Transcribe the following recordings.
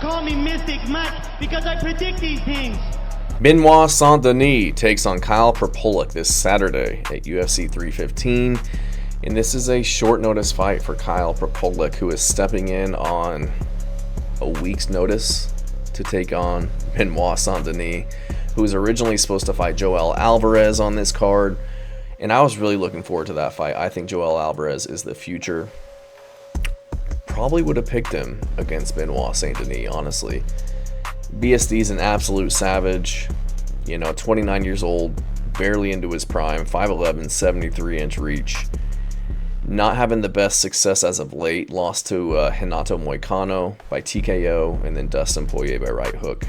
call me Mystic Mike because I predict these things. Benoit Saint-Denis takes on Kyle Prepolec this Saturday at UFC 315. And this is a short notice fight for Kyle Prepolec, who is stepping in on a week's notice to take on Benoit Saint-Denis, who was originally supposed to fight Joel Alvarez on this card. And I was really looking forward to that fight. I think Joel Alvarez is the future. Probably would have picked him against Benoit Saint-Denis, honestly. BSD's an absolute savage. 29 years old, barely into his prime, 5'11", 73-inch reach. Not having the best success as of late. Lost to Renato Moicano by TKO, and then Dustin Poirier by right hook.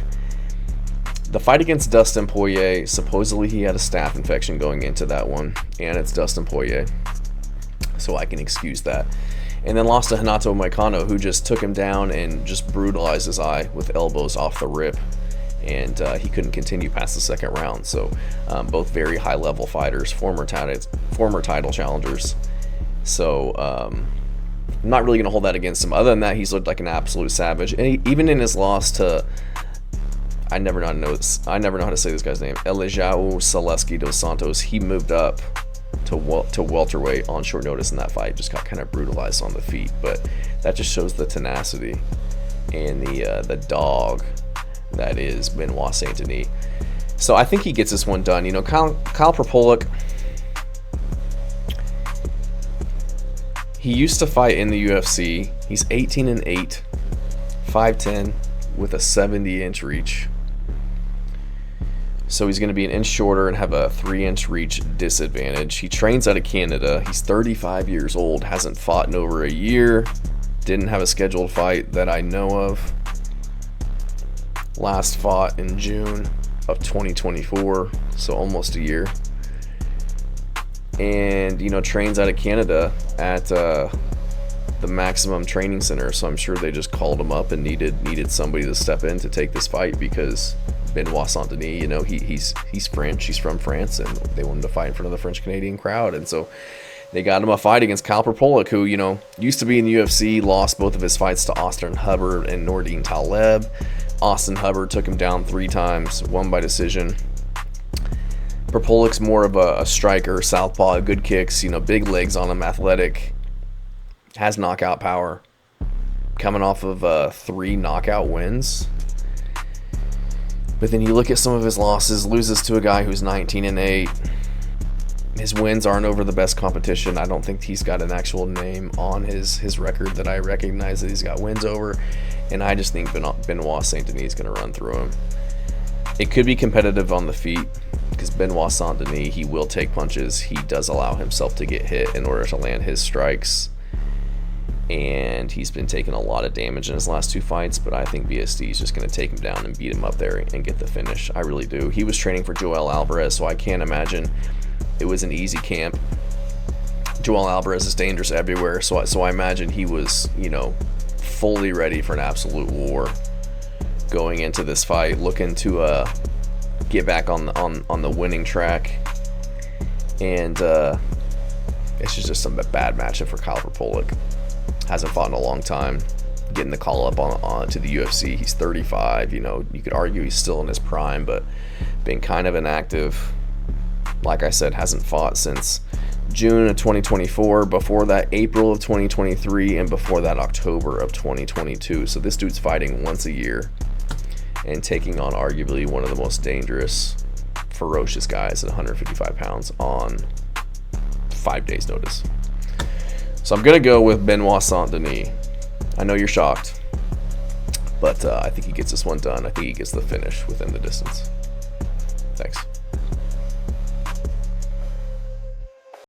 The fight against Dustin Poirier, supposedly he had a staph infection going into that one, and it's Dustin Poirier, so I can excuse that. And then lost to Renato Moicano, who just took him down and just brutalized his eye with elbows off the rip, and he couldn't continue past the second round. So both very high-level fighters, former title challengers. So I'm not really going to hold that against him. Other than that, he's looked like an absolute savage. And even in his loss to, I never know how to say this guy's name, Elijao Saleski dos Santos, he moved up to welterweight on short notice in that fight. Just got kind of brutalized on the feet, but that just shows the tenacity and the dog that is Benoit Saint-Denis. So I think he gets this one done. Kyle Prepolec, he used to fight in the UFC. He's 18-8, 5'10", with a 70-inch reach. So he's going to be an inch shorter and have a 3-inch reach disadvantage. He trains out of Canada. He's 35 years old, hasn't fought in over a year. Didn't have a scheduled fight that I know of. Last fought in June of 2024, so almost a year. And, trains out of Canada at the Maximum Training Center. So I'm sure they just called him up and needed somebody to step in to take this fight, because Benoit Saint-Denis, he's French, he's from France, and they wanted to fight in front of the French Canadian crowd, and so they got him a fight against Kyle Prepolec, who used to be in the UFC, lost both of his fights to Austin Hubbard and Nordine Taleb. Austin Hubbard took him down 3 times, won by decision. Prepolec's more of a striker, southpaw, good kicks, big legs on him, athletic, has knockout power, coming off of 3 knockout wins. But then you look at some of his losses, loses to a guy who's 19-8. His wins aren't over the best competition. I don't think he's got an actual name on his record that I recognize that he's got wins over. And I just think Benoit Saint-Denis is going to run through him. It could be competitive on the feet, because Benoit Saint-Denis, he will take punches. He does allow himself to get hit in order to land his strikes. And he's been taking a lot of damage in his last 2 fights, but I think BSD is just going to take him down and beat him up there and get the finish. I really do. He was training for Joel Alvarez, so I can't imagine it was an easy camp. Joel Alvarez is dangerous everywhere, so I imagine he was, fully ready for an absolute war going into this fight, looking to get back on the winning track. And it's just some bad matchup for Kyle Prepolec. Hasn't fought in a long time, getting the call up on to the UFC. He's 35. You could argue he's still in his prime, but been kind of inactive. Like I said, hasn't fought since June of 2024. Before that, April of 2023, and before that, October of 2022. So this dude's fighting once a year and taking on arguably one of the most dangerous, ferocious guys at 155 pounds on 5 days' notice. So I'm going to go with Benoit Saint-Denis. I know you're shocked, but I think he gets this one done. I think he gets the finish within the distance.